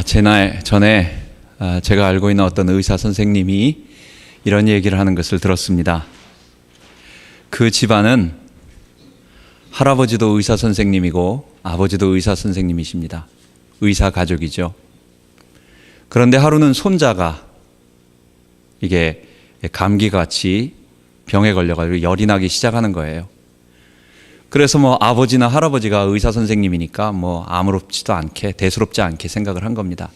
전에 제가 알고 있는 어떤 의사 선생님이 이런 얘기를 하는 것을 들었습니다. 그 집안은 할아버지도 의사 선생님이고 아버지도 의사 선생님이십니다. 의사 가족이죠. 그런데 하루는 손자가 이게 감기같이 병에 걸려가지고 열이 나기 시작하는 거예요. 그래서 아버지나 할아버지가 의사 선생님이니까 아무렇지도 않게, 대수롭지 않게 생각을 한 겁니다.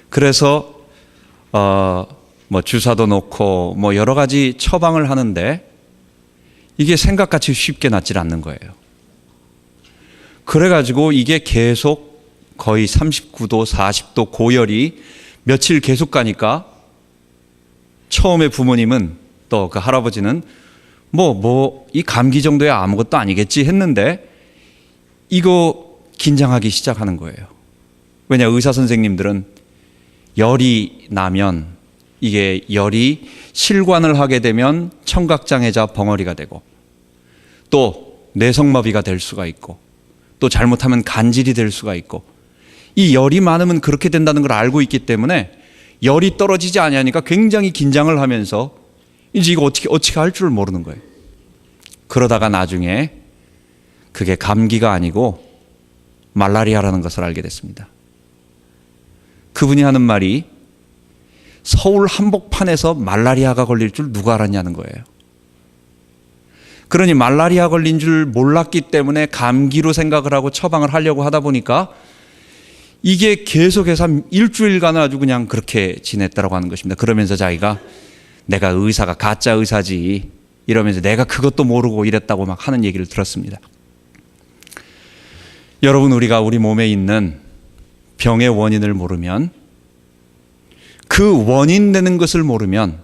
그래서 주사도 놓고 여러 가지 처방을 하는데 이게 생각같이 쉽게 낫질 않는 거예요. 그래가지고 이게 계속 거의 39도, 40도 고열이 며칠 계속 가니까 처음에 부모님은 또 그 할아버지는 이 감기 정도야 아무것도 아니겠지 했는데 이거 긴장하기 시작하는 거예요. 왜냐, 의사 선생님들은 열이 나면 이게 열이 실관을 하게 되면 청각장애자 벙어리가 되고 또 뇌성마비가 될 수가 있고 또 잘못하면 간질이 될 수가 있고 이 열이 많으면 그렇게 된다는 걸 알고 있기 때문에 열이 떨어지지 않으니까 굉장히 긴장을 하면서 이제 이거 어떻게 할 줄 모르는 거예요. 그러다가 나중에 그게 감기가 아니고 말라리아라는 것을 알게 됐습니다. 그분이 하는 말이 서울 한복판에서 말라리아가 걸릴 줄 누가 알았냐는 거예요. 그러니 말라리아 걸린 줄 몰랐기 때문에 감기로 생각을 하고 처방을 하려고 하다 보니까 이게 계속해서 일주일간 아주 그냥 그렇게 지냈다라고 하는 것입니다. 그러면서 자기가 내가 의사가 가짜 의사지 이러면서 내가 그것도 모르고 이랬다고 막 하는 얘기를 들었습니다. 여러분, 우리가 우리 몸에 있는 병의 원인을 모르면, 그 원인 되는 것을 모르면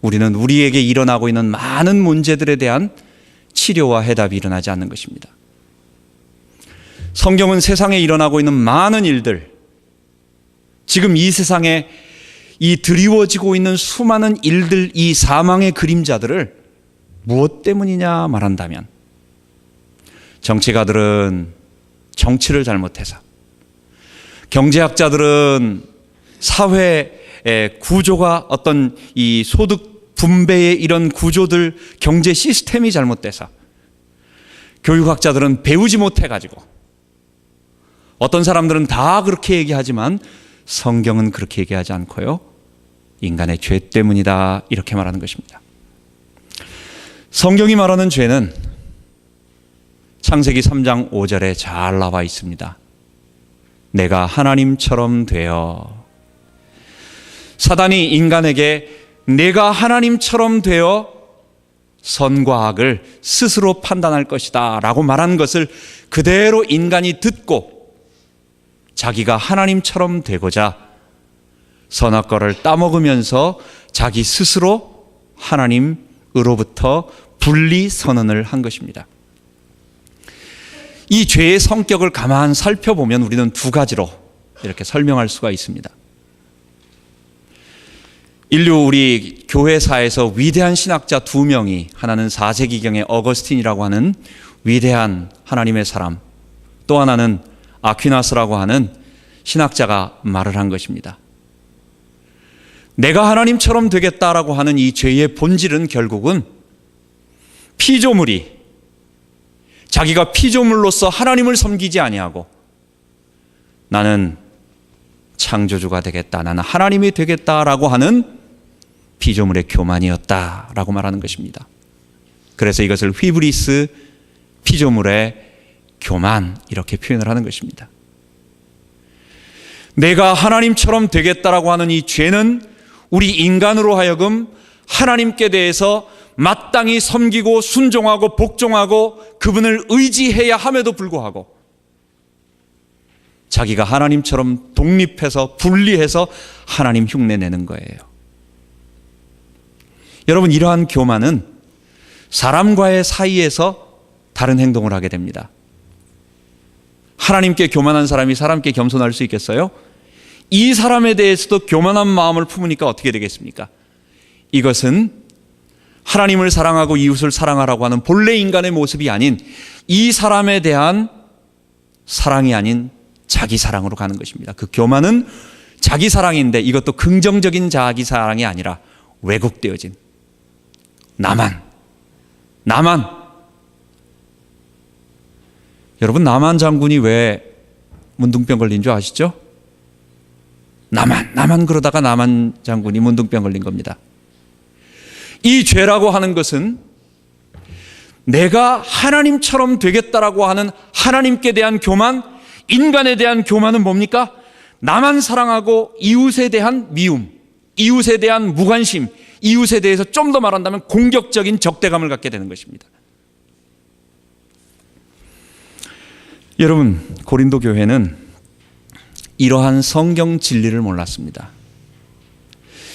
우리는 우리에게 일어나고 있는 많은 문제들에 대한 치료와 해답이 일어나지 않는 것입니다. 성경은 세상에 일어나고 있는 많은 일들, 지금 이 세상에 이 드리워지고 있는 수많은 일들, 이 사망의 그림자들을 무엇 때문이냐 말한다면, 정치가들은 정치를 잘못해서, 경제학자들은 사회의 구조가 어떤 이 소득 분배의 이런 구조들, 경제 시스템이 잘못돼서, 교육학자들은 배우지 못해가지고, 어떤 사람들은 다 그렇게 얘기하지만 성경은 그렇게 얘기하지 않고요, 인간의 죄 때문이다 이렇게 말하는 것입니다. 성경이 말하는 죄는 창세기 3장 5절에 잘 나와 있습니다. 내가 하나님처럼 되어, 사단이 인간에게 내가 하나님처럼 되어 선과 악을 스스로 판단할 것이다 라고 말한 것을 그대로 인간이 듣고 자기가 하나님처럼 되고자 선악과를 따먹으면서 자기 스스로 하나님으로부터 분리 선언을 한 것입니다. 이 죄의 성격을 가만 살펴보면 우리는 두 가지로 이렇게 설명할 수가 있습니다. 인류 우리 교회사에서 위대한 신학자 두 명이, 하나는 4세기경의 어거스틴이라고 하는 위대한 하나님의 사람, 또 하나는 아퀴나스라고 하는 신학자가 말을 한 것입니다. 내가 하나님처럼 되겠다라고 하는 이 죄의 본질은 결국은 피조물이 자기가 피조물로서 하나님을 섬기지 아니하고 나는 창조주가 되겠다, 나는 하나님이 되겠다라고 하는 피조물의 교만이었다라고 말하는 것입니다. 그래서 이것을 휘브리스, 피조물의 교만, 이렇게 표현을 하는 것입니다. 내가 하나님처럼 되겠다라고 하는 이 죄는 우리 인간으로 하여금 하나님께 대해서 마땅히 섬기고 순종하고 복종하고 그분을 의지해야 함에도 불구하고 자기가 하나님처럼 독립해서 분리해서 하나님 흉내내는 거예요. 여러분, 이러한 교만은 사람과의 사이에서 다른 행동을 하게 됩니다. 하나님께 교만한 사람이 사람께 겸손할 수 있겠어요? 이 사람에 대해서도 교만한 마음을 품으니까 어떻게 되겠습니까? 이것은 하나님을 사랑하고 이웃을 사랑하라고 하는 본래 인간의 모습이 아닌 이 사람에 대한 사랑이 아닌 자기 사랑으로 가는 것입니다. 그 교만은 자기 사랑인데 이것도 긍정적인 자기 사랑이 아니라 왜곡되어진 나만. 여러분, 나만 장군이 왜 문둥병 걸린 줄 아시죠? 나만 그러다가 나만 장군이 문둥병 걸린 겁니다. 이 죄라고 하는 것은 내가 하나님처럼 되겠다라고 하는 하나님께 대한 교만, 인간에 대한 교만은 뭡니까? 나만 사랑하고 이웃에 대한 미움, 이웃에 대한 무관심, 이웃에 대해서 좀 더 말한다면 공격적인 적대감을 갖게 되는 것입니다. 여러분, 고린도 교회는 이러한 성경 진리를 몰랐습니다.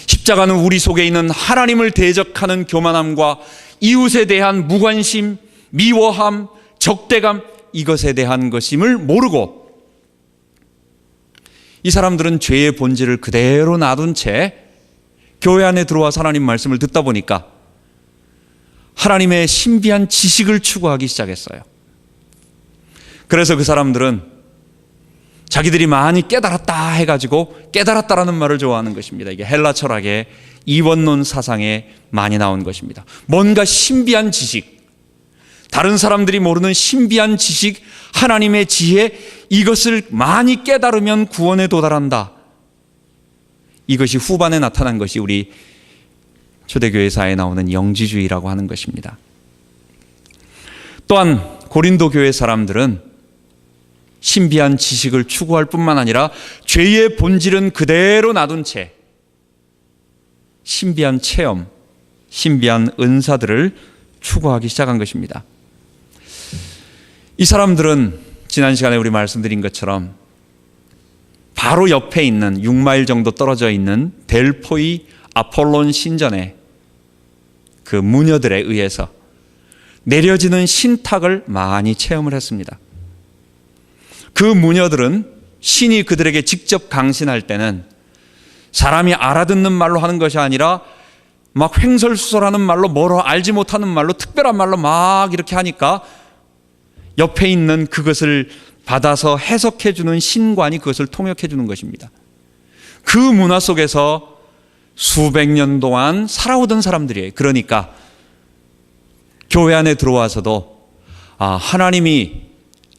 십자가는 우리 속에 있는 하나님을 대적하는 교만함과 이웃에 대한 무관심, 미워함, 적대감, 이것에 대한 것임을 모르고 이 사람들은 죄의 본질을 그대로 놔둔 채 교회 안에 들어와서 하나님 말씀을 듣다 보니까 하나님의 신비한 지식을 추구하기 시작했어요. 그래서 그 사람들은 자기들이 많이 깨달았다 해가지고 깨달았다라는 말을 좋아하는 것입니다. 이게 헬라 철학의 이원론 사상에 많이 나온 것입니다. 뭔가 신비한 지식, 다른 사람들이 모르는 신비한 지식, 하나님의 지혜, 이것을 많이 깨달으면 구원에 도달한다. 이것이 후반에 나타난 것이 우리 초대교회사에 나오는 영지주의라고 하는 것입니다. 또한 고린도 교회 사람들은 신비한 지식을 추구할 뿐만 아니라 죄의 본질은 그대로 놔둔 채 신비한 체험, 신비한 은사들을 추구하기 시작한 것입니다. 이 사람들은 지난 시간에 우리 말씀드린 것처럼 바로 옆에 있는 6마일 정도 떨어져 있는 델포이 아폴론 신전의 그 무녀들에 의해서 내려지는 신탁을 많이 체험을 했습니다. 그 무녀들은 신이 그들에게 직접 강신할 때는 사람이 알아듣는 말로 하는 것이 아니라 막 횡설수설하는 말로, 뭐로 알지 못하는 말로, 특별한 말로 막 이렇게 하니까 옆에 있는 그것을 받아서 해석해 주는 신관이 그것을 통역해 주는 것입니다. 그 문화 속에서 수백 년 동안 살아오던 사람들이에요. 그러니까 교회 안에 들어와서도 하나님이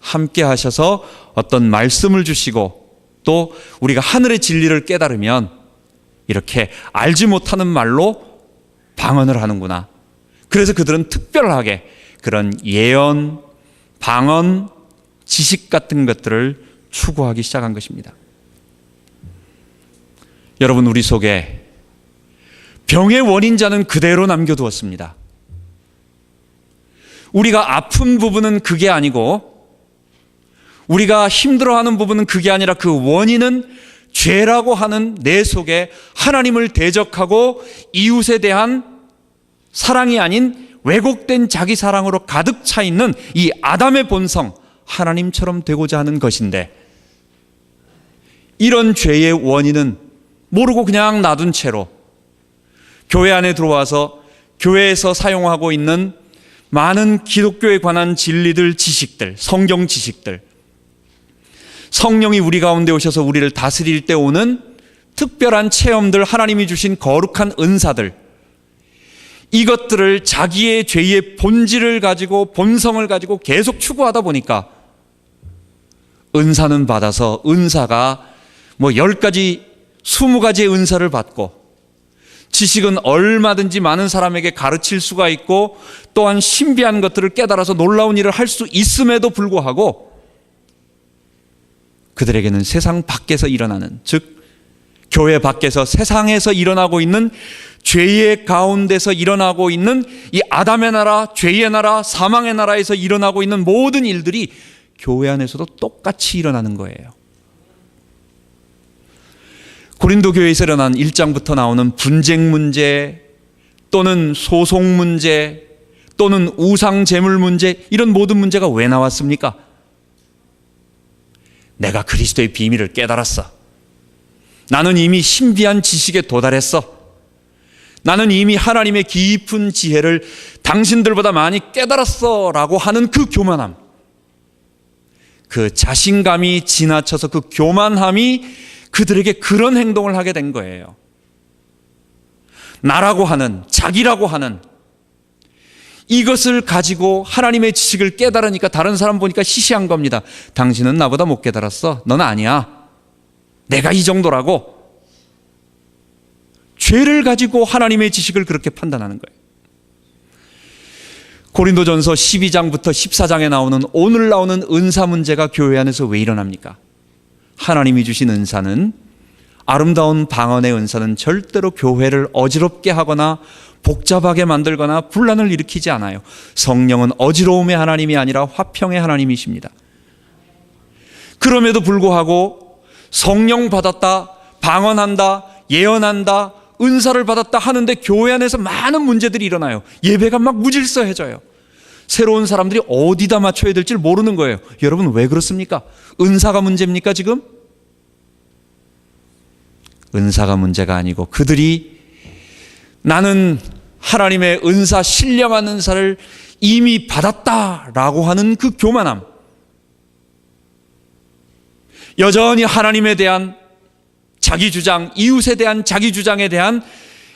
함께 하셔서 어떤 말씀을 주시고 또 우리가 하늘의 진리를 깨달으면 이렇게 알지 못하는 말로 방언을 하는구나. 그래서 그들은 특별하게 그런 예언, 방언, 지식 같은 것들을 추구하기 시작한 것입니다. 여러분, 우리 속에 병의 원인자는 그대로 남겨두었습니다. 우리가 아픈 부분은 그게 아니고 우리가 힘들어하는 부분은 그게 아니라 그 원인은 죄라고 하는 내 속에 하나님을 대적하고 이웃에 대한 사랑이 아닌 왜곡된 자기 사랑으로 가득 차 있는 이 아담의 본성, 하나님처럼 되고자 하는 것인데 이런 죄의 원인은 모르고 그냥 놔둔 채로 교회 안에 들어와서 교회에서 사용하고 있는 많은 기독교에 관한 진리들, 지식들, 성경 지식들, 성령이 우리 가운데 오셔서 우리를 다스릴 때 오는 특별한 체험들, 하나님이 주신 거룩한 은사들, 이것들을 자기의 죄의 본질을 가지고 본성을 가지고 계속 추구하다 보니까 은사는 받아서 은사가 10가지, 20가지의 은사를 받고 지식은 얼마든지 많은 사람에게 가르칠 수가 있고 또한 신비한 것들을 깨달아서 놀라운 일을 할 수 있음에도 불구하고 그들에게는 세상 밖에서 일어나는, 즉 교회 밖에서 세상에서 일어나고 있는 죄의 가운데서 일어나고 있는 이 아담의 나라, 죄의 나라, 사망의 나라에서 일어나고 있는 모든 일들이 교회 안에서도 똑같이 일어나는 거예요. 고린도 교회에서 일어난 1장부터 나오는 분쟁 문제 또는 소송 문제 또는 우상 제물 문제, 이런 모든 문제가 왜 나왔습니까? 내가 그리스도의 비밀을 깨달았어. 나는 이미 신비한 지식에 도달했어. 나는 이미 하나님의 깊은 지혜를 당신들보다 많이 깨달았어 라고 하는 그 교만함, 그 자신감이 지나쳐서 그 교만함이 그들에게 그런 행동을 하게 된 거예요. 나라고 하는, 자기라고 하는 이것을 가지고 하나님의 지식을 깨달으니까 다른 사람 보니까 시시한 겁니다. 당신은 나보다 못 깨달았어. 넌 아니야. 내가 이 정도라고. 죄를 가지고 하나님의 지식을 그렇게 판단하는 거예요. 고린도전서 12장부터 14장에 나오는 오늘 나오는 은사 문제가 교회 안에서 왜 일어납니까? 하나님이 주신 은사는, 아름다운 방언의 은사는 절대로 교회를 어지럽게 하거나 복잡하게 만들거나 분란을 일으키지 않아요. 성령은 어지러움의 하나님이 아니라 화평의 하나님이십니다. 그럼에도 불구하고 성령 받았다, 방언한다, 예언한다, 은사를 받았다 하는데 교회 안에서 많은 문제들이 일어나요. 예배가 막 무질서해져요. 새로운 사람들이 어디다 맞춰야 될지 모르는 거예요. 여러분 왜 그렇습니까? 은사가 문제입니까 지금? 은사가 문제가 아니고 그들이 나는 하나님의 은사, 신령한 은사를 이미 받았다라고 하는 그 교만함, 여전히 하나님에 대한 자기 주장, 이웃에 대한 자기 주장에 대한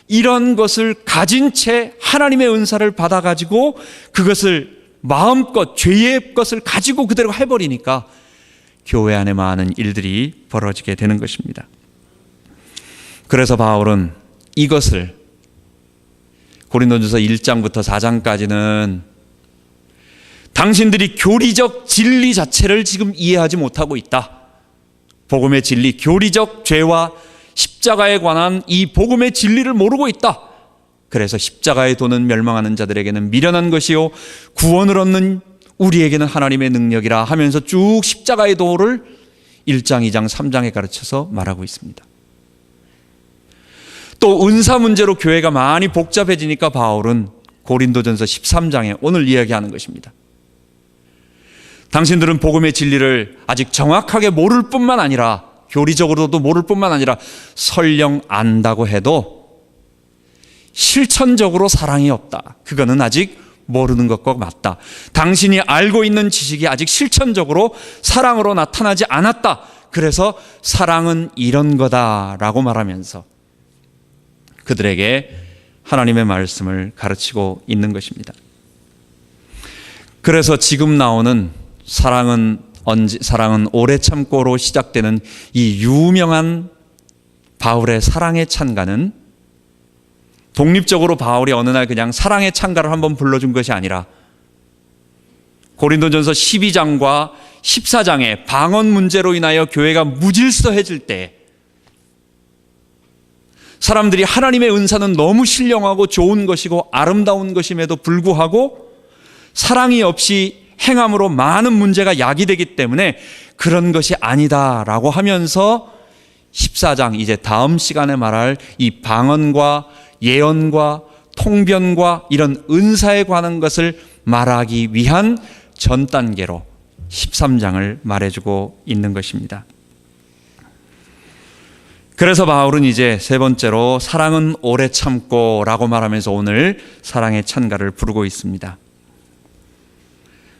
이런 것을 가진 채 하나님의 은사를 받아가지고 그것을 마음껏 죄의 것을 가지고 그대로 해버리니까 교회 안에 많은 일들이 벌어지게 되는 것입니다. 그래서 바울은 이것을 고린도전서 1장부터 4장까지는 당신들이 교리적 진리 자체를 지금 이해하지 못하고 있다. 복음의 진리, 교리적 죄와 십자가에 관한 이 복음의 진리를 모르고 있다. 그래서 십자가의 도는 멸망하는 자들에게는 미련한 것이요 구원을 얻는 우리에게는 하나님의 능력이라 하면서 쭉 십자가의 도를 1장, 2장, 3장에 가르쳐서 말하고 있습니다. 또 은사 문제로 교회가 많이 복잡해지니까 바울은 고린도전서 13장에 오늘 이야기하는 것입니다. 당신들은 복음의 진리를 아직 정확하게 모를 뿐만 아니라 교리적으로도 모를 뿐만 아니라 설령 안다고 해도 실천적으로 사랑이 없다. 그거는 아직 모르는 것과 맞다. 당신이 알고 있는 지식이 아직 실천적으로 사랑으로 나타나지 않았다. 그래서 사랑은 이런 거다라고 말하면서 그들에게 하나님의 말씀을 가르치고 있는 것입니다. 그래서 지금 나오는 사랑은 오래 참고로 시작되는 이 유명한 바울의 사랑의 찬가는 독립적으로 바울이 어느 날 그냥 사랑의 찬가를 한번 불러준 것이 아니라 고린도전서 12장과 14장의 방언 문제로 인하여 교회가 무질서해질 때 사람들이 하나님의 은사는 너무 신령하고 좋은 것이고 아름다운 것임에도 불구하고 사랑이 없이 행함으로 많은 문제가 야기되기 때문에 그런 것이 아니다라고 하면서 14장 이제 다음 시간에 말할 이 방언과 예언과 통변과 이런 은사에 관한 것을 말하기 위한 전 단계로 13장을 말해주고 있는 것입니다. 그래서 바울은 이제 세 번째로 사랑은 오래 참고 라고 말하면서 오늘 사랑의 찬가를 부르고 있습니다.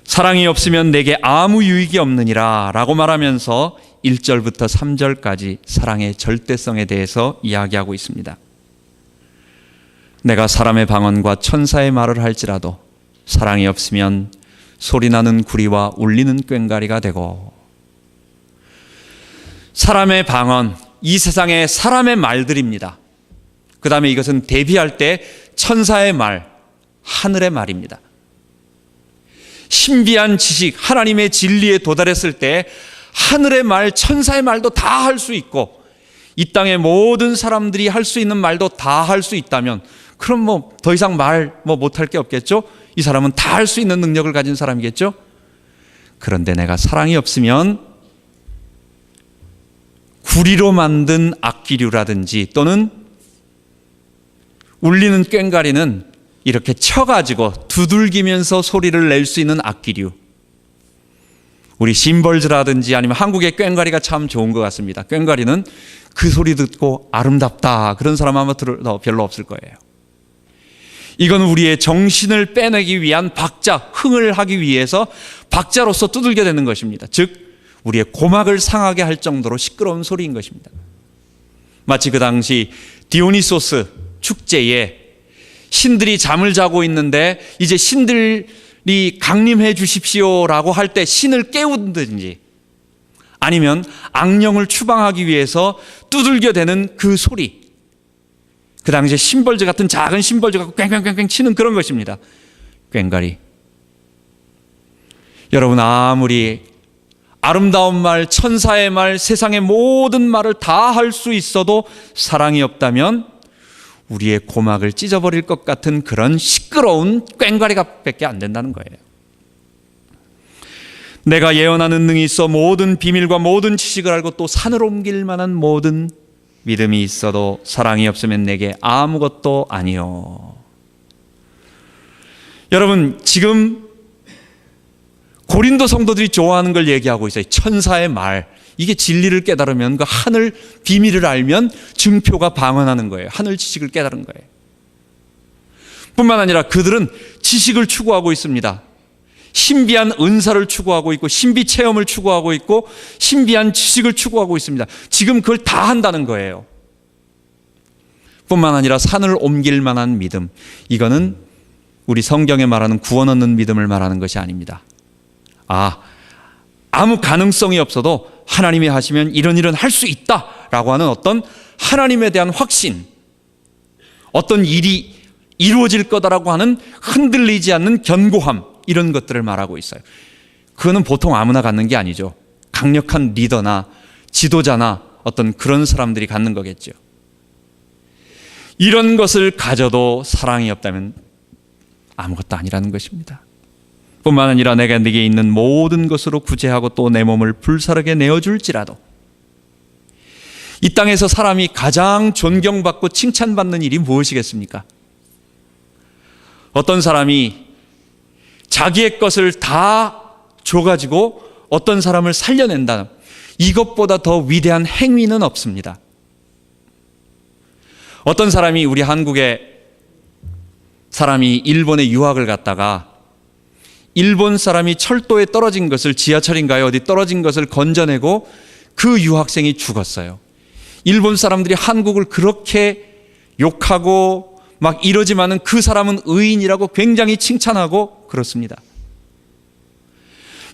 사랑이 없으면 내게 아무 유익이 없느니라 라고 말하면서 1절부터 3절까지 사랑의 절대성에 대해서 이야기하고 있습니다. 내가 사람의 방언과 천사의 말을 할지라도 사랑이 없으면 소리나는 구리와 울리는 꽹과리가 되고, 사람의 방언, 이 세상의 사람의 말들입니다. 그 다음에 이것은 대비할 때 천사의 말, 하늘의 말입니다. 신비한 지식, 하나님의 진리에 도달했을 때 하늘의 말, 천사의 말도 다 할 수 있고 이 땅의 모든 사람들이 할 수 있는 말도 다 할 수 있다면 그럼 뭐 더 이상 말 못할 게 없겠죠? 이 사람은 다 할 수 있는 능력을 가진 사람이겠죠? 그런데 내가 사랑이 없으면 구리로 만든 악기류라든지 또는 울리는 꽹과리는 이렇게 쳐가지고 두들기면서 소리를 낼 수 있는 악기류, 우리 심벌즈라든지 아니면 한국의 꽹과리가 참 좋은 것 같습니다. 꽹과리는 그 소리 듣고 아름답다 그런 사람 아마 별로 없을 거예요. 이건 우리의 정신을 빼내기 위한 박자, 흥을 하기 위해서 박자로서 두들겨 대는 것입니다. 즉 우리의 고막을 상하게 할 정도로 시끄러운 소리인 것입니다. 마치 그 당시 디오니소스 축제에 신들이 잠을 자고 있는데 이제 신들이 강림해 주십시오라고 할 때 신을 깨우든지, 아니면 악령을 추방하기 위해서 두들겨대는 그 소리, 그 당시에 심벌즈 같은 작은 심벌즈 갖고 꽹꽹꽹 치는 그런 것입니다. 꽹과리. 여러분, 아무리 아름다운 말, 천사의 말, 세상의 모든 말을 다 할 수 있어도 사랑이 없다면 우리의 고막을 찢어버릴 것 같은 그런 시끄러운 꽹과리가 밖에 안 된다는 거예요. 내가 예언하는 능이 있어 모든 비밀과 모든 지식을 알고 또 산을 옮길 만한 모든 믿음이 있어도 사랑이 없으면 내게 아무것도 아니요. 여러분, 지금 고린도 성도들이 좋아하는 걸 얘기하고 있어요. 천사의 말, 이게 진리를 깨달으면, 그 하늘 비밀을 알면 증표가 방언하는 거예요. 하늘 지식을 깨달은 거예요. 뿐만 아니라 그들은 지식을 추구하고 있습니다. 신비한 은사를 추구하고 있고, 신비 체험을 추구하고 있고, 신비한 지식을 추구하고 있습니다. 지금 그걸 다 한다는 거예요. 뿐만 아니라 산을 옮길 만한 믿음, 이거는 우리 성경에 말하는 구원 얻는 믿음을 말하는 것이 아닙니다. 아무 가능성이 없어도 하나님이 하시면 이런 일은 할 수 있다라고 하는 어떤 하나님에 대한 확신, 어떤 일이 이루어질 거다라고 하는 흔들리지 않는 견고함, 이런 것들을 말하고 있어요. 그거는 보통 아무나 갖는 게 아니죠. 강력한 리더나 지도자나 어떤 그런 사람들이 갖는 거겠죠. 이런 것을 가져도 사랑이 없다면 아무것도 아니라는 것입니다. 뿐만 아니라 내가 네게 있는 모든 것으로 구제하고 또 내 몸을 불사르게 내어줄지라도, 이 땅에서 사람이 가장 존경받고 칭찬받는 일이 무엇이겠습니까? 어떤 사람이 자기의 것을 다 줘가지고 어떤 사람을 살려낸다, 이것보다 더 위대한 행위는 없습니다. 어떤 사람이, 우리 한국의 사람이 일본에 유학을 갔다가 일본 사람이 철도에 떨어진 것을, 지하철인가요? 어디 떨어진 것을 건져내고 그 유학생이 죽었어요. 일본 사람들이 한국을 그렇게 욕하고 막 이러지만은 그 사람은 의인이라고 굉장히 칭찬하고 그렇습니다.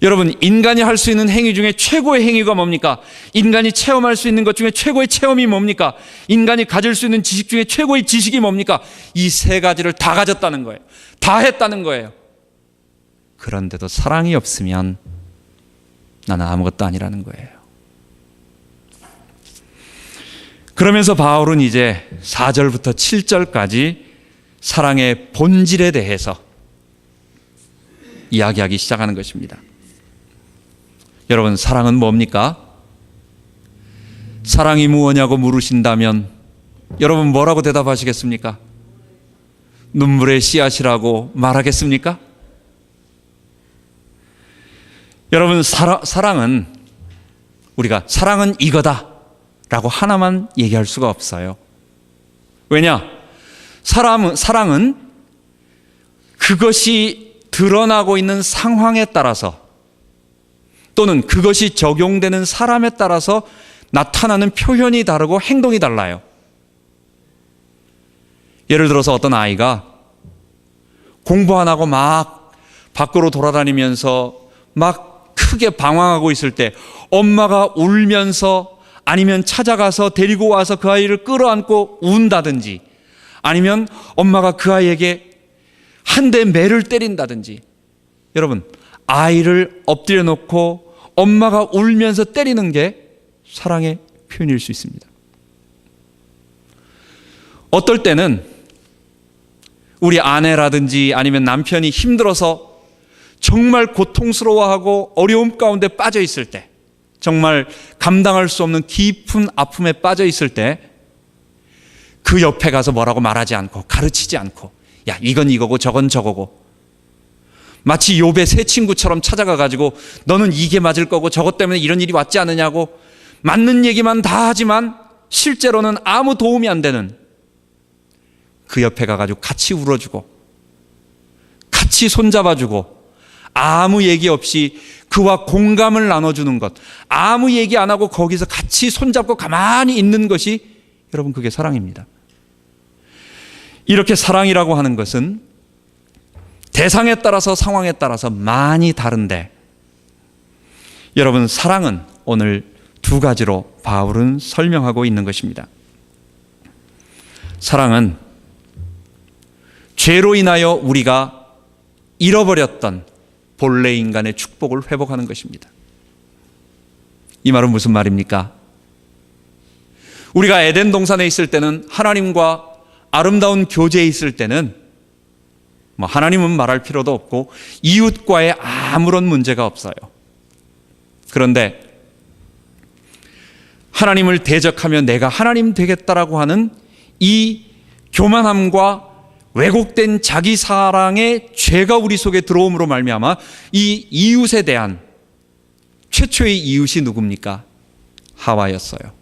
여러분, 인간이 할 수 있는 행위 중에 최고의 행위가 뭡니까? 인간이 체험할 수 있는 것 중에 최고의 체험이 뭡니까? 인간이 가질 수 있는 지식 중에 최고의 지식이 뭡니까? 이 세 가지를 다 가졌다는 거예요. 다 했다는 거예요. 그런데도 사랑이 없으면 나는 아무것도 아니라는 거예요. 그러면서 바울은 이제 4절부터 7절까지 사랑의 본질에 대해서 이야기하기 시작하는 것입니다. 여러분, 사랑은 뭡니까? 사랑이 무엇냐고 물으신다면 여러분 뭐라고 대답하시겠습니까? 눈물의 씨앗이라고 말하겠습니까? 여러분, 사랑은, 우리가 사랑은 이거다 라고 하나만 얘기할 수가 없어요. 왜냐? 사랑은 그것이 드러나고 있는 상황에 따라서, 또는 그것이 적용되는 사람에 따라서 나타나는 표현이 다르고 행동이 달라요. 예를 들어서 어떤 아이가 공부 안 하고 막 밖으로 돌아다니면서 막 크게 방황하고 있을 때 엄마가 울면서, 아니면 찾아가서 데리고 와서 그 아이를 끌어안고 운다든지, 아니면 엄마가 그 아이에게 한 대 매를 때린다든지, 여러분, 아이를 엎드려 놓고 엄마가 울면서 때리는 게 사랑의 표현일 수 있습니다. 어떨 때는 우리 아내라든지 아니면 남편이 힘들어서 정말 고통스러워하고 어려움 가운데 빠져 있을 때, 정말 감당할 수 없는 깊은 아픔에 빠져 있을 때 그 옆에 가서 뭐라고 말하지 않고, 가르치지 않고, 야, 이건 이거고 저건 저거고, 마치 욥의 새 친구처럼 찾아가가지고 너는 이게 맞을 거고 저것 때문에 이런 일이 왔지 않느냐고 맞는 얘기만 다 하지만 실제로는 아무 도움이 안 되는, 그 옆에 가가지고 같이 울어주고 같이 손잡아주고 아무 얘기 없이 그와 공감을 나눠주는 것, 아무 얘기 안 하고 거기서 같이 손잡고 가만히 있는 것이 여러분 그게 사랑입니다. 이렇게 사랑이라고 하는 것은 대상에 따라서 상황에 따라서 많이 다른데 여러분 사랑은 오늘 두 가지로 바울은 설명하고 있는 것입니다. 사랑은 죄로 인하여 우리가 잃어버렸던 본래 인간의 축복을 회복하는 것입니다. 이 말은 무슨 말입니까? 우리가 에덴 동산에 있을 때는 하나님과 아름다운 교제에 있을 때는 하나님은 말할 필요도 없고 이웃과의 아무런 문제가 없어요. 그런데 하나님을 대적하며 내가 하나님 되겠다라고 하는 이 교만함과 왜곡된 자기 사랑의 죄가 우리 속에 들어옴으로 말미암아 이 이웃에 대한 최초의 이웃이 누굽니까? 하와였어요.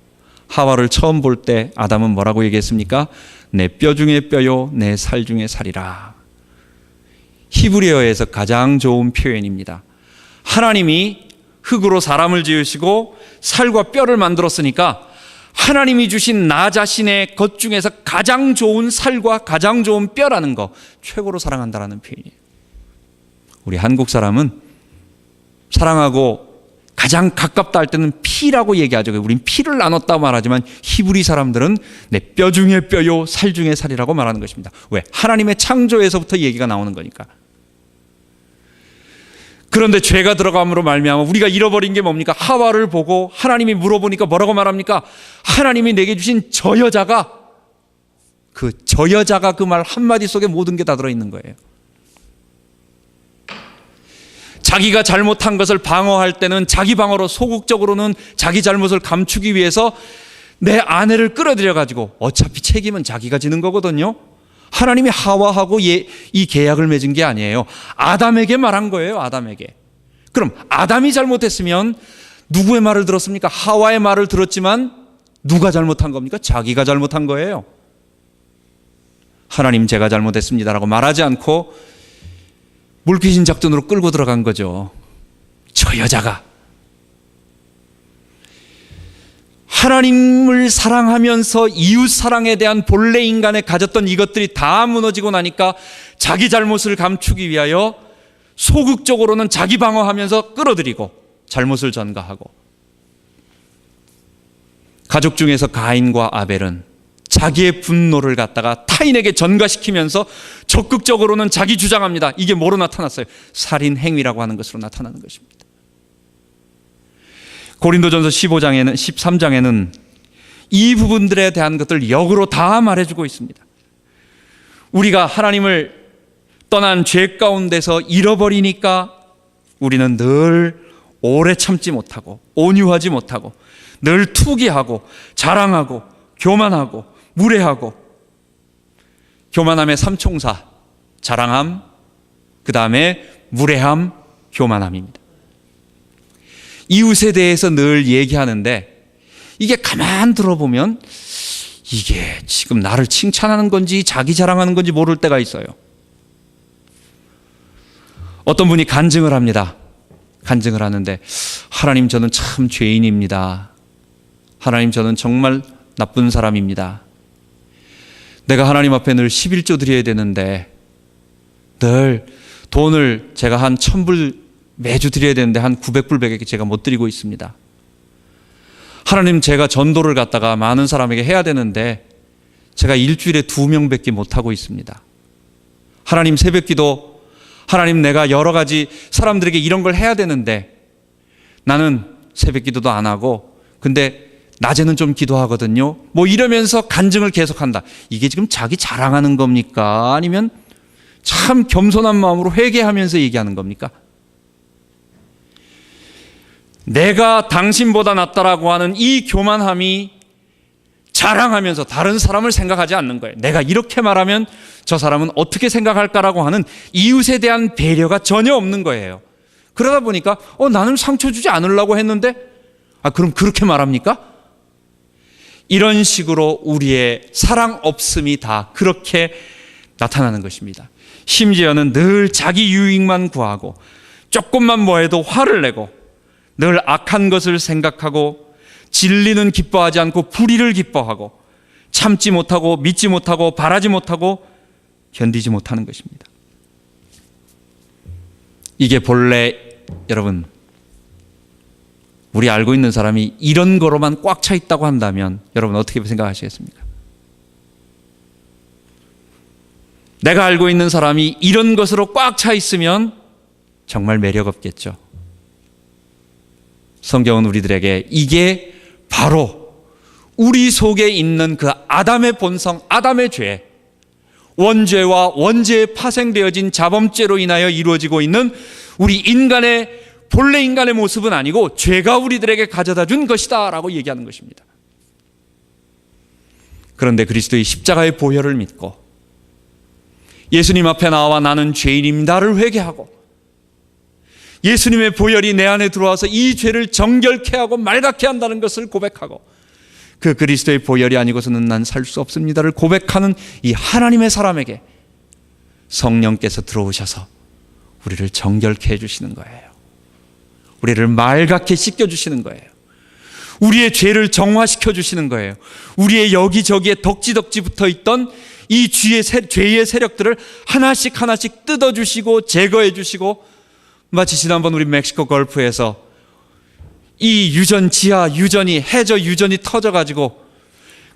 하와를 처음 볼 때 아담은 뭐라고 얘기했습니까? 내 뼈 중에 뼈요 내 살 중에 살이라. 히브리어에서 가장 좋은 표현입니다. 하나님이 흙으로 사람을 지으시고 살과 뼈를 만들었으니까 하나님이 주신 나 자신의 것 중에서 가장 좋은 살과 가장 좋은 뼈라는 거, 최고로 사랑한다라는 표현이에요. 우리 한국 사람은 사랑하고 가장 가깝다 할 때는 피라고 얘기하죠. 우린 피를 나눴다 말하지만 히브리 사람들은 내 뼈 중에 뼈요 살 중에 살이라고 말하는 것입니다. 왜? 하나님의 창조에서부터 얘기가 나오는 거니까. 그런데 죄가 들어감으로 말미암아 우리가 잃어버린 게 뭡니까? 하와를 보고 하나님이 물어보니까 뭐라고 말합니까? 하나님이 내게 주신 저 여자가 그 말 한마디 속에 모든 게 다 들어있는 거예요. 자기가 잘못한 것을 방어할 때는 자기 방어로 소극적으로는 자기 잘못을 감추기 위해서 내 아내를 끌어들여 가지고 어차피 책임은 자기가 지는 거거든요. 하나님이 하와하고 이 계약을 맺은 게 아니에요. 아담에게 말한 거예요. 아담에게. 그럼 아담이 잘못했으면 누구의 말을 들었습니까? 하와의 말을 들었지만 누가 잘못한 겁니까? 자기가 잘못한 거예요. 하나님 제가 잘못했습니다라고 말하지 않고 물귀신 작전으로 끌고 들어간 거죠. 저 여자가. 하나님을 사랑하면서 이웃 사랑에 대한 본래 인간에 가졌던 이것들이 다 무너지고 나니까 자기 잘못을 감추기 위하여 소극적으로는 자기 방어하면서 끌어들이고 잘못을 전가하고, 가족 중에서 가인과 아벨은 자기의 분노를 갖다가 타인에게 전가시키면서 적극적으로는 자기 주장합니다. 이게 뭐로 나타났어요? 살인 행위라고 하는 것으로 나타나는 것입니다. 고린도전서 13장에는 이 부분들에 대한 것들 역으로 다 말해주고 있습니다. 우리가 하나님을 떠난 죄 가운데서 잃어버리니까 우리는 늘 오래 참지 못하고 온유하지 못하고 늘 투기하고 자랑하고 교만하고 무례하고, 교만함의 삼총사, 자랑함, 그 다음에 무례함, 교만함입니다. 이웃에 대해서 늘 얘기하는데 이게 가만 들어보면 이게 지금 나를 칭찬하는 건지 자기 자랑하는 건지 모를 때가 있어요. 어떤 분이 간증을 합니다. 간증을 하는데, 하나님 저는 참 죄인입니다. 하나님 저는 정말 나쁜 사람입니다. 내가 하나님 앞에 늘 11조 드려야 되는데 늘 돈을 제가 한 1,000불 매주 드려야 되는데 한 900불밖에 제가 못 드리고 있습니다. 하나님 제가 전도를 갖다가 많은 사람에게 해야 되는데 제가 일주일에 2명밖에 못하고 있습니다. 하나님 새벽기도, 하나님 내가 여러 가지 사람들에게 이런 걸 해야 되는데 나는 새벽기도도 안 하고 근데 낮에는 좀 기도하거든요. 뭐 이러면서 간증을 계속한다. 이게 지금 자기 자랑하는 겁니까? 아니면 참 겸손한 마음으로 회개하면서 얘기하는 겁니까? 내가 당신보다 낫다라고 하는 이 교만함이 자랑하면서 다른 사람을 생각하지 않는 거예요. 내가 이렇게 말하면 저 사람은 어떻게 생각할까라고 하는 이웃에 대한 배려가 전혀 없는 거예요. 그러다 보니까 나는 상처 주지 않으려고 했는데 그럼 그렇게 말합니까? 이런 식으로 우리의 사랑 없음이 다 그렇게 나타나는 것입니다. 심지어는 늘 자기 유익만 구하고 조금만 뭐해도 화를 내고 늘 악한 것을 생각하고 진리는 기뻐하지 않고 불의를 기뻐하고 참지 못하고 믿지 못하고 바라지 못하고 견디지 못하는 것입니다. 이게 본래 여러분 우리 알고 있는 사람이 이런 거로만 꽉 차 있다고 한다면 여러분 어떻게 생각하시겠습니까? 내가 알고 있는 사람이 이런 것으로 꽉 차 있으면 정말 매력 없겠죠. 성경은 우리들에게 이게 바로 우리 속에 있는 그 아담의 본성, 아담의 죄, 원죄와 원죄에 파생되어진 자범죄로 인하여 이루어지고 있는 우리 인간의 본래 인간의 모습은 아니고 죄가 우리들에게 가져다 준 것이다 라고 얘기하는 것입니다. 그런데 그리스도의 십자가의 보혈을 믿고 예수님 앞에 나와 나는 죄인입니다를 회개하고 예수님의 보혈이 내 안에 들어와서 이 죄를 정결케 하고 맑게 한다는 것을 고백하고 그 그리스도의 보혈이 아니고서는 난 살 수 없습니다를 고백하는 이 하나님의 사람에게 성령께서 들어오셔서 우리를 정결케 해주시는 거예요. 우리를 맑게 씻겨주시는 거예요. 우리의 죄를 정화시켜 주시는 거예요. 우리의 여기저기에 덕지덕지 붙어있던 이 죄의 세력들을 하나씩 뜯어주시고 제거해주시고, 마치 지난번 우리 멕시코 걸프에서 이 지하 유전이 해저 유전이 터져가지고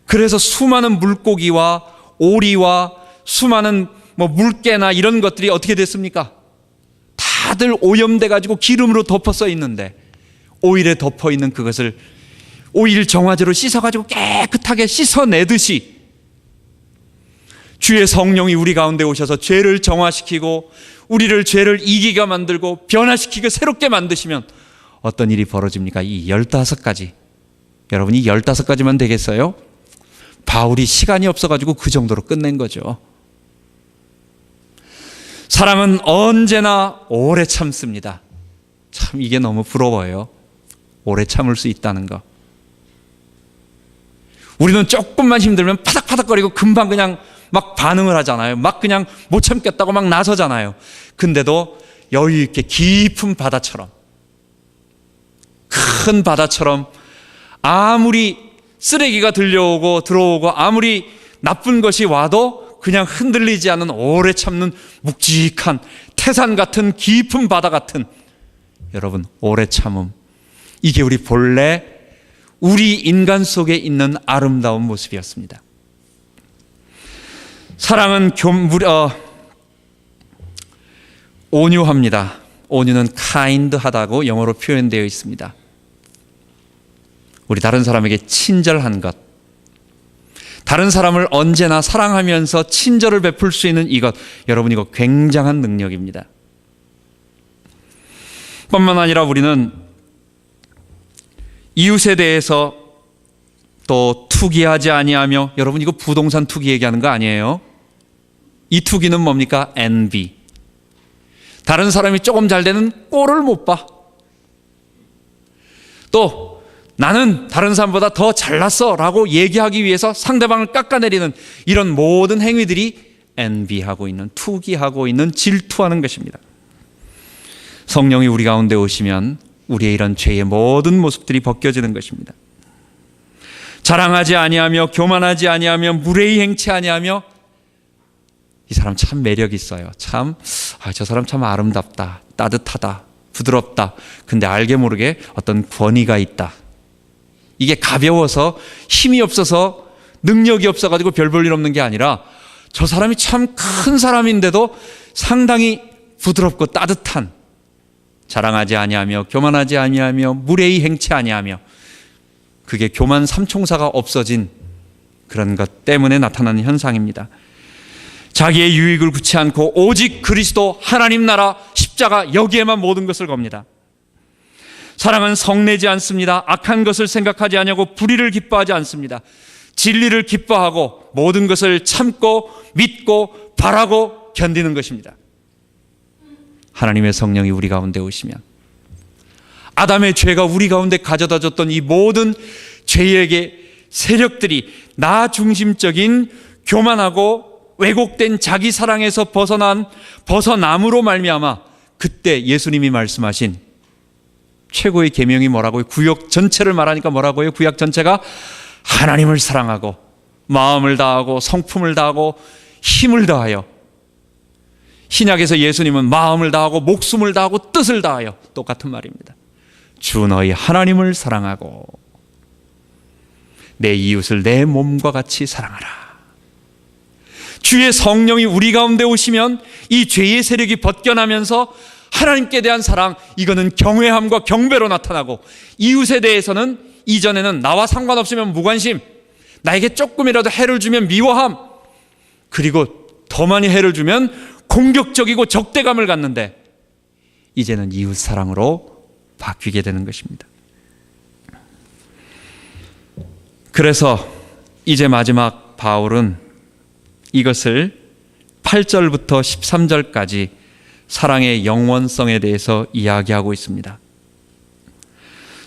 그래서 수많은 물고기와 오리와 수많은 물개나 이런 것들이 어떻게 됐습니까? 다들 오염돼가지고 기름으로 덮어서 있는데 오일에 덮어있는 그것을 오일 정화제로 씻어가지고 깨끗하게 씻어내듯이 주의 성령이 우리 가운데 오셔서 죄를 정화시키고 우리를 죄를 이기게 만들고 변화시키고 새롭게 만드시면 어떤 일이 벌어집니까? 이 15가지. 여러분이 15가지만 되겠어요? 바울이 시간이 없어가지고 그 정도로 끝낸 거죠. 사랑은 언제나 오래 참습니다. 참 이게 너무 부러워요. 오래 참을 수 있다는 거. 우리는 조금만 힘들면 파닥파닥거리고 금방 그냥 막 반응을 하잖아요. 막 그냥 못 참겠다고 막 나서잖아요. 근데도 여유 있게 깊은 바다처럼, 큰 바다처럼 아무리 쓰레기가 들어오고 아무리 나쁜 것이 와도 그냥 흔들리지 않는 오래 참는 묵직한 태산 같은 깊은 바다 같은 여러분 오래 참음, 이게 우리 본래 우리 인간 속에 있는 아름다운 모습이었습니다. 사랑은 온유합니다. 온유는 kind하다고 영어로 표현되어 있습니다. 우리 다른 사람에게 친절한 것, 다른 사람을 언제나 사랑하면서 친절을 베풀 수 있는 이것, 여러분 이거 굉장한 능력입니다. 뿐만 아니라 우리는 이웃에 대해서 또 투기하지 아니하며, 여러분 이거 부동산 투기 얘기하는 거 아니에요? 이 투기는 뭡니까? envy. 다른 사람이 조금 잘 되는 꼴을 못 봐. 또 나는 다른 사람보다 더 잘났어 라고 얘기하기 위해서 상대방을 깎아내리는 이런 모든 행위들이 envy하고 있는, 투기하고 있는, 질투하는 것입니다. 성령이 우리 가운데 오시면 우리의 이런 죄의 모든 모습들이 벗겨지는 것입니다. 자랑하지 아니하며 교만하지 아니하며 무례히 행치 아니하며, 이 사람 참 매력 있어요. 저 사람 참 아름답다, 따뜻하다, 부드럽다. 근데 알게 모르게 어떤 권위가 있다. 이게 가벼워서 힘이 없어서 능력이 없어가지고 별 볼 일 없는 게 아니라 저 사람이 참 큰 사람인데도 상당히 부드럽고 따뜻한, 자랑하지 아니하며 교만하지 아니하며 무례히 행치 아니하며, 그게 교만 삼총사가 없어진 그런 것 때문에 나타나는 현상입니다. 자기의 유익을 구치 않고 오직 그리스도, 하나님 나라, 십자가, 여기에만 모든 것을 겁니다. 사랑은 성내지 않습니다. 악한 것을 생각하지 아니하고 불의를 기뻐하지 않습니다. 진리를 기뻐하고 모든 것을 참고 믿고 바라고 견디는 것입니다. 하나님의 성령이 우리 가운데 오시면 아담의 죄가 우리 가운데 가져다 줬던 이 모든 죄에게 세력들이 나 중심적인 교만하고 왜곡된 자기 사랑에서 벗어남으로 말미암아 그때 예수님이 말씀하신 최고의 계명이 뭐라고요? 구약 전체를 말하니까 뭐라고요? 구약 전체가 하나님을 사랑하고 마음을 다하고 성품을 다하고 힘을 다하여, 신약에서 예수님은 마음을 다하고 목숨을 다하고 뜻을 다하여, 똑같은 말입니다. 주 너희 하나님을 사랑하고 내 이웃을 내 몸과 같이 사랑하라. 주의 성령이 우리 가운데 오시면 이 죄의 세력이 벗겨나면서 하나님께 대한 사랑, 이거는 경외함과 경배로 나타나고, 이웃에 대해서는 이전에는 나와 상관없으면 무관심, 나에게 조금이라도 해를 주면 미워함, 그리고 더 많이 해를 주면 공격적이고 적대감을 갖는데, 이제는 이웃 사랑으로 바뀌게 되는 것입니다. 그래서 이제 마지막 바울은 이것을 8절부터 13절까지 사랑의 영원성에 대해서 이야기하고 있습니다.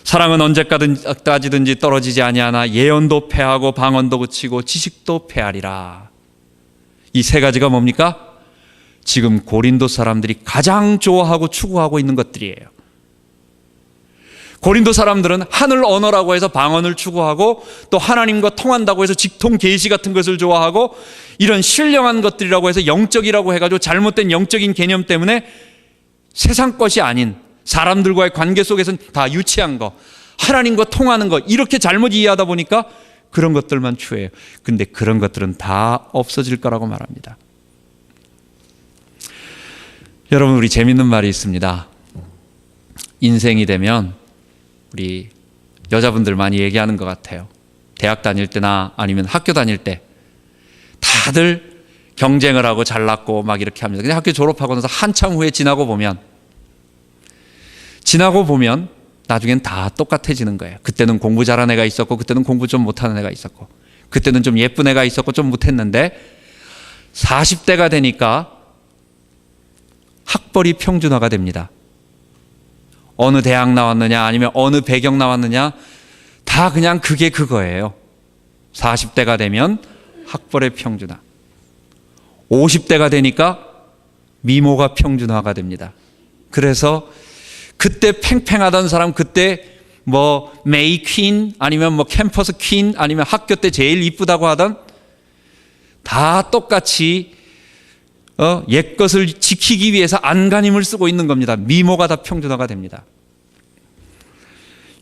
사랑은 언제까지든지 떨어지지 아니하나 예언도 패하고 방언도 그치고 지식도 패하리라. 이 세 가지가 뭡니까? 지금 고린도 사람들이 가장 좋아하고 추구하고 있는 것들이에요. 고린도 사람들은 하늘 언어라고 해서 방언을 추구하고, 또 하나님과 통한다고 해서 직통 계시 같은 것을 좋아하고, 이런 신령한 것들이라고 해서 영적이라고 해가지고 잘못된 영적인 개념 때문에 세상 것이 아닌 사람들과의 관계 속에서는 다 유치한 거, 하나님과 통하는 거, 이렇게 잘못 이해하다 보니까 그런 것들만 추해요. 근데 그런 것들은 다 없어질 거라고 말합니다. 여러분, 우리 재밌는 말이 있습니다. 인생이 되면 우리 여자분들 많이 얘기하는 것 같아요. 대학 다닐 때나 아니면 학교 다닐 때 다들 경쟁을 하고 잘났고 막 이렇게 합니다. 근데 학교 졸업하고 나서 한참 후에 지나고 보면 나중엔 다 똑같아지는 거예요. 그때는 공부 잘하는 애가 있었고, 그때는 공부 좀 못하는 애가 있었고, 그때는 좀 예쁜 애가 있었고 좀 못했는데, 40대가 되니까 학벌이 평준화가 됩니다. 어느 대학 나왔느냐 아니면 어느 배경 나왔느냐 다 그냥 그게 그거예요. 40대가 되면 학벌의 평준화, 50대가 되니까 미모가 평준화가 됩니다. 그래서 그때 팽팽하던 사람, 그때 뭐 메이 퀸 아니면 뭐 캠퍼스 퀸 아니면 학교 때 제일 이쁘다고 하던, 다 똑같이 옛것을 지키기 위해서 안간힘을 쓰고 있는 겁니다. 미모가 다 평준화가 됩니다.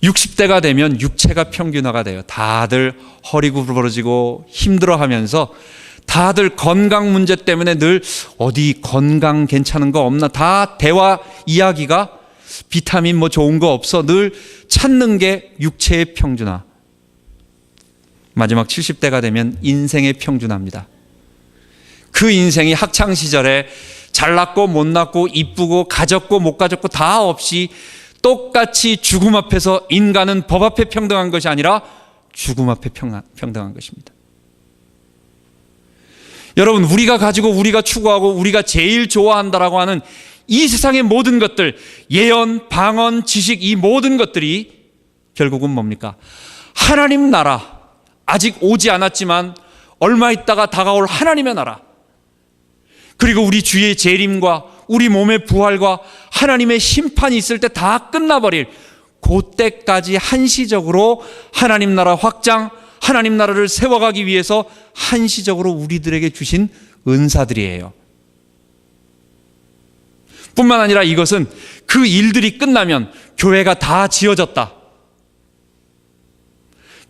60대가 되면 육체가 평균화가 돼요. 다들 허리 구부러지고 힘들어하면서, 다들 건강 문제 때문에 늘 어디 건강 괜찮은 거 없나, 다 대화 이야기가 비타민 뭐 좋은 거 없어, 늘 찾는 게 육체의 평준화. 마지막 70대가 되면 인생의 평준화입니다. 그 인생이 학창시절에 잘났고 못났고 이쁘고 가졌고 못 가졌고 다 없이 똑같이 죽음 앞에서 인간은 법 앞에 평등한 것이 아니라 죽음 앞에 평등한 것입니다. 여러분, 우리가 가지고 우리가 추구하고 우리가 제일 좋아한다라고 하는 이 세상의 모든 것들, 예언, 방언, 지식, 이 모든 것들이 결국은 뭡니까? 하나님 나라, 아직 오지 않았지만 얼마 있다가 다가올 하나님의 나라, 그리고 우리 주의 재림과 우리 몸의 부활과 하나님의 심판이 있을 때 다 끝나버릴 그때까지 한시적으로 하나님 나라 확장, 하나님 나라를 세워가기 위해서 한시적으로 우리들에게 주신 은사들이에요. 뿐만 아니라 이것은 그 일들이 끝나면 교회가 다 지어졌다,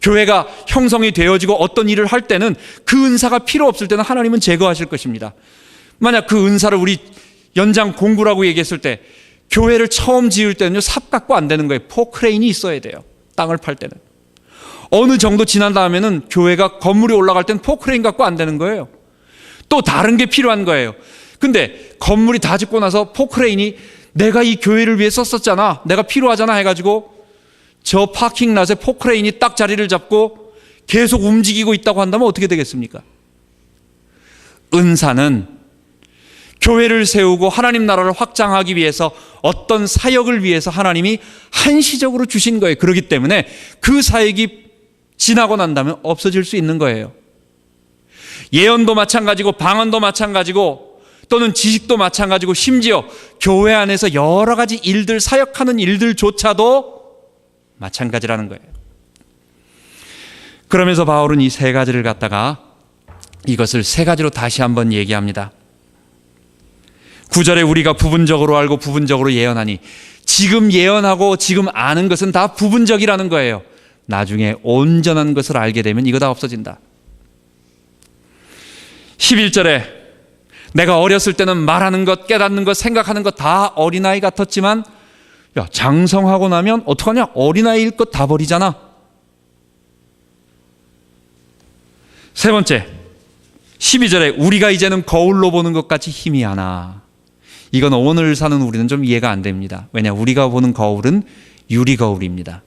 교회가 형성이 되어지고 어떤 일을 할 때는 그 은사가 필요 없을 때는 하나님은 제거하실 것입니다. 만약 그 은사를 우리 연장 공구라고 얘기했을 때, 교회를 처음 지을 때는요, 삽 갖고 안 되는 거예요. 포크레인이 있어야 돼요. 땅을 팔 때는. 어느 정도 지난 다음에는 교회가 건물이 올라갈 때는 포크레인 갖고 안 되는 거예요. 또 다른 게 필요한 거예요. 근데 건물이 다 짓고 나서 포크레인이 내가 이 교회를 위해 썼었잖아, 내가 필요하잖아 해가지고 저 파킹랏에 포크레인이 딱 자리를 잡고 계속 움직이고 있다고 한다면 어떻게 되겠습니까? 은사는 교회를 세우고 하나님 나라를 확장하기 위해서 어떤 사역을 위해서 하나님이 한시적으로 주신 거예요. 그렇기 때문에 그 사역이 지나고 난다면 없어질 수 있는 거예요. 예언도 마찬가지고 방언도 마찬가지고 또는 지식도 마찬가지고 심지어 교회 안에서 여러 가지 일들, 사역하는 일들조차도 마찬가지라는 거예요. 그러면서 바울은 이 세 가지를 갖다가 이것을 세 가지로 다시 한번 얘기합니다. 9절에 우리가 부분적으로 알고 부분적으로 예언하니, 지금 예언하고 지금 아는 것은 다 부분적이라는 거예요. 나중에 온전한 것을 알게 되면 이거 다 없어진다. 11절에 내가 어렸을 때는 말하는 것, 깨닫는 것, 생각하는 것 다 어린아이 같았지만 야, 장성하고 나면 어떡하냐? 어린아이일 것 다 버리잖아. 세 번째, 12절에 우리가 이제는 거울로 보는 것 같이 희미하나. 이건 오늘 사는 우리는 좀 이해가 안 됩니다. 왜냐? 우리가 보는 거울은 유리거울입니다.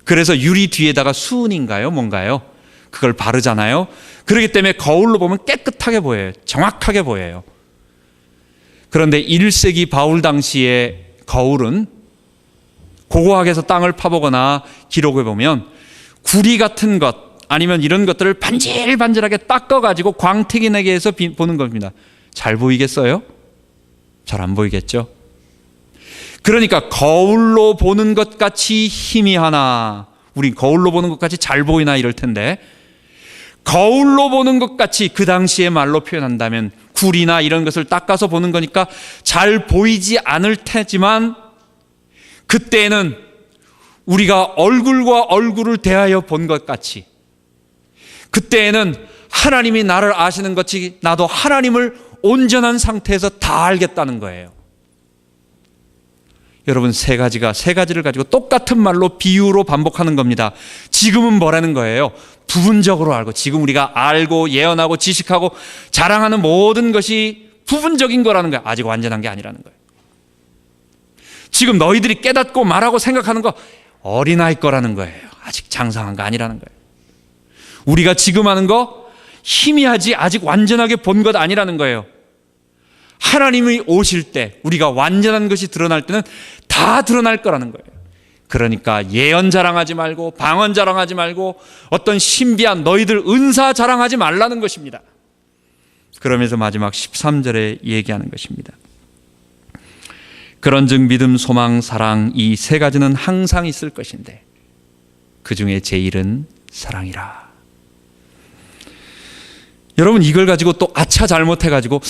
그래서 유리 뒤에다가 수은인가요? 뭔가요? 그걸 바르잖아요. 그렇기 때문에 거울로 보면 깨끗하게 보여요. 정확하게 보여요. 그런데 1세기 바울 당시의 거울은 고고학에서 땅을 파보거나 기록해 보면 구리 같은 것 아니면 이런 것들을 반질반질하게 닦아가지고 광택이 나게 해서 보는 겁니다. 잘 보이겠어요? 잘 안 보이겠죠? 그러니까 거울로 보는 것 같이 희미하나, 우린 거울로 보는 것 같이 잘 보이나 이럴 텐데, 거울로 보는 것 같이 그 당시의 말로 표현한다면 구리나 이런 것을 닦아서 보는 거니까 잘 보이지 않을 테지만, 그때는 우리가 얼굴과 얼굴을 대하여 본 것 같이, 그때에는 하나님이 나를 아시는 것 같이 나도 하나님을 온전한 상태에서 다 알겠다는 거예요. 여러분, 세 가지를 가지고 똑같은 말로 비유로 반복하는 겁니다. 지금은 뭐라는 거예요? 부분적으로 알고, 지금 우리가 알고 예언하고 지식하고 자랑하는 모든 것이 부분적인 거라는 거예요. 아직 완전한 게 아니라는 거예요. 지금 너희들이 깨닫고 말하고 생각하는 거 어린아이 거라는 거예요. 아직 장성한 거 아니라는 거예요. 우리가 지금 하는 거 희미하지 아직 완전하게 본 것 아니라는 거예요. 하나님이 오실 때 우리가 완전한 것이 드러날 때는 다 드러날 거라는 거예요. 그러니까 예언 자랑하지 말고 방언 자랑하지 말고 어떤 신비한 너희들 은사 자랑하지 말라는 것입니다. 그러면서 마지막 13절에 얘기하는 것입니다. 그런즉 믿음, 소망, 사랑 이 세 가지는 항상 있을 것인데 그 중에 제일은 사랑이라. 여러분, 이걸 가지고 또 아차 잘못해가지고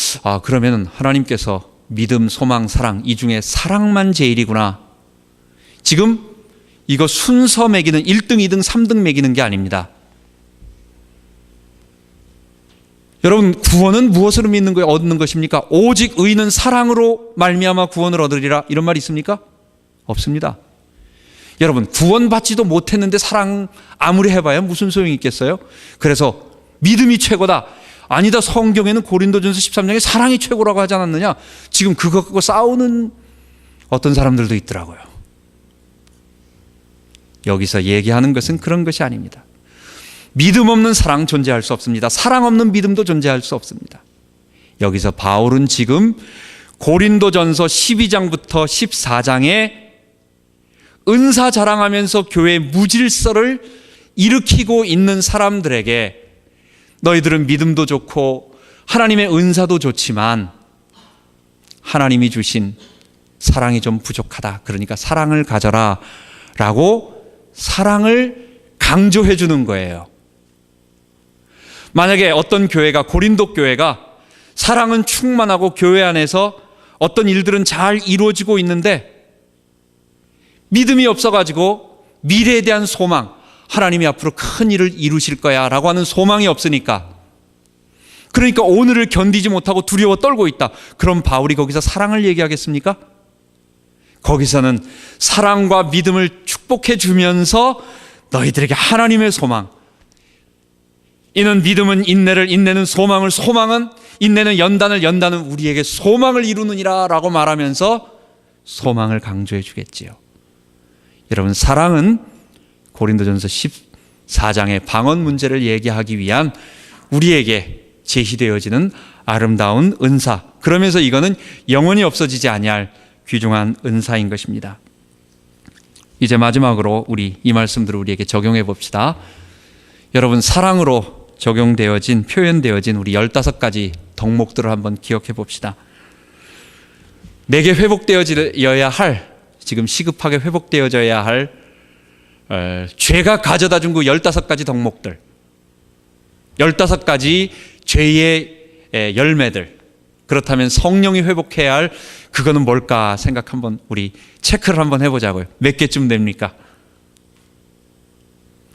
그러면 하나님께서 믿음, 소망, 사랑 이 중에 사랑만 제일이구나. 지금 이거 순서 매기는 1등, 2등, 3등 매기는 게 아닙니다. 여러분, 구원은 무엇으로 믿는 거예요? 얻는 것입니까? 오직 의인은 사랑으로 말미암아 구원을 얻으리라, 이런 말이 있습니까? 없습니다. 여러분, 구원받지도 못했는데 사랑 아무리 해봐야 무슨 소용이 있겠어요? 그래서 믿음이 최고다. 아니다, 성경에는 고린도전서 13장에 사랑이 최고라고 하지 않았느냐? 지금 그거 갖고 싸우는 어떤 사람들도 있더라고요. 여기서 얘기하는 것은 그런 것이 아닙니다. 믿음 없는 사랑 존재할 수 없습니다. 사랑 없는 믿음도 존재할 수 없습니다. 여기서 바울은 지금 고린도전서 12장부터 14장에 은사 자랑하면서 교회 무질서를 일으키고 있는 사람들에게 너희들은 믿음도 좋고 하나님의 은사도 좋지만 하나님이 주신 사랑이 좀 부족하다. 그러니까 사랑을 가져라 라고 사랑을 강조해 주는 거예요. 만약에 어떤 교회가, 고린도 교회가 사랑은 충만하고 교회 안에서 어떤 일들은 잘 이루어지고 있는데 믿음이 없어가지고 미래에 대한 소망, 하나님이 앞으로 큰 일을 이루실 거야 라고 하는 소망이 없으니까, 그러니까 오늘을 견디지 못하고 두려워 떨고 있다. 그럼 바울이 거기서 사랑을 얘기하겠습니까? 거기서는 사랑과 믿음을 축복해 주면서 너희들에게 하나님의 소망, 이는 믿음은 인내를, 인내는 소망을, 소망은 인내는 연단을, 연단은 우리에게 소망을 이루느니라 라고 말하면서 소망을 강조해 주겠지요. 여러분, 사랑은 고린도전서 14장의 방언 문제를 얘기하기 위한 우리에게 제시되어지는 아름다운 은사, 그러면서 이거는 영원히 없어지지 아니할 귀중한 은사인 것입니다. 이제 마지막으로 우리 이 말씀들을 우리에게 적용해 봅시다. 여러분, 사랑으로 적용되어진, 표현되어진 우리 15가지 더 덕목들을 한번 기억해 봅시다. 내게 회복되어져야 할, 지금 시급하게 회복되어져야 할 죄가 가져다 준 그 15가지 덕목들, 15가지 죄의 열매들, 그렇다면 성령이 회복해야 할 그거는 뭘까 생각 한번 우리 체크를 한번 해보자고요. 몇 개쯤 됩니까?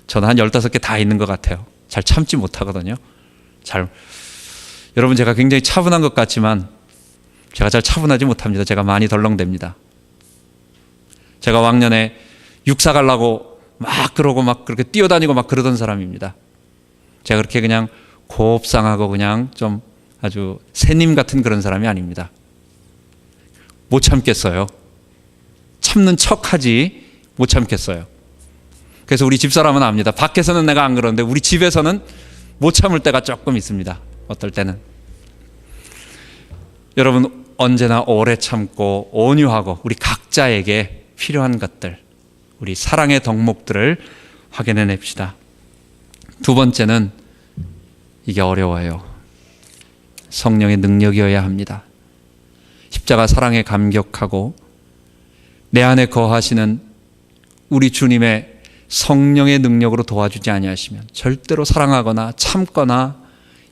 저는 한 15개 다 있는 것 같아요. 잘 참지 못하거든요. 여러분, 제가 굉장히 차분한 것 같지만 제가 잘 차분하지 못합니다. 제가 많이 덜렁댑니다. 제가 왕년에 육사 가려고 막 그러고 막 그렇게 뛰어다니고 막 그러던 사람입니다. 제가 그렇게 그냥 곱상하고 그냥 좀 아주 새님 같은 그런 사람이 아닙니다. 못 참겠어요. 참는 척하지 못 참겠어요. 그래서 우리 집사람은 압니다. 밖에서는 내가 안 그러는데 우리 집에서는 못 참을 때가 조금 있습니다. 어떨 때는. 여러분, 언제나 오래 참고 온유하고 우리 각자에게 필요한 것들, 우리 사랑의 덕목들을 확인해 냅시다. 두 번째는 이게 어려워요. 성령의 능력이어야 합니다. 십자가 사랑에 감격하고 내 안에 거하시는 우리 주님의 성령의 능력으로 도와주지 아니하시면 절대로 사랑하거나 참거나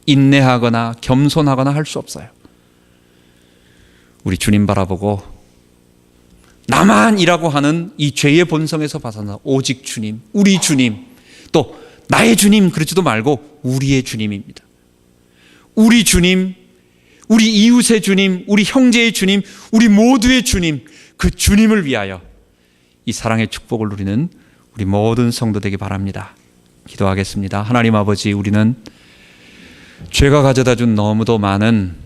인내하거나 겸손하거나 할 수 없어요. 우리 주님 바라보고 나만이라고 하는 이 죄의 본성에서 벗어나 오직 주님, 우리 주님, 또 나의 주님 그러지도 말고 우리의 주님입니다. 우리 주님, 우리 이웃의 주님, 우리 형제의 주님, 우리 모두의 주님, 그 주님을 위하여 이 사랑의 축복을 누리는 우리 모든 성도 되기 바랍니다. 기도하겠습니다. 하나님 아버지, 우리는 죄가 가져다 준 너무도 많은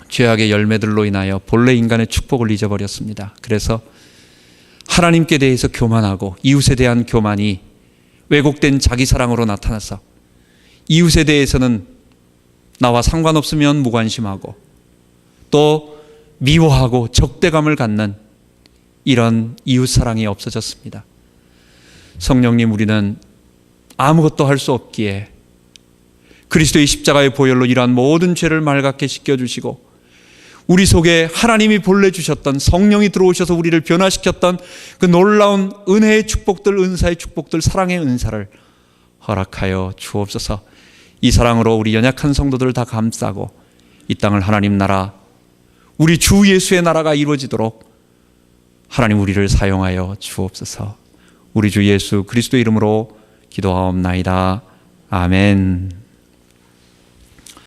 죄악의 열매들로 인하여 본래 인간의 축복을 잊어버렸습니다. 그래서 하나님께 대해서 교만하고 이웃에 대한 교만이 왜곡된 자기 사랑으로 나타나서 이웃에 대해서는 나와 상관없으면 무관심하고 또 미워하고 적대감을 갖는 이런 이웃 사랑이 없어졌습니다. 성령님, 우리는 아무것도 할 수 없기에 그리스도의 십자가의 보혈로 이러한 모든 죄를 맑게 씻겨주시고 우리 속에 하나님이 본래 주셨던 성령이 들어오셔서 우리를 변화시켰던 그 놀라운 은혜의 축복들, 은사의 축복들, 사랑의 은사를 허락하여 주옵소서. 이 사랑으로 우리 연약한 성도들을 다 감싸고 이 땅을 하나님 나라, 우리 주 예수의 나라가 이루어지도록 하나님 우리를 사용하여 주옵소서. 우리 주 예수 그리스도 이름으로 기도하옵나이다. 아멘.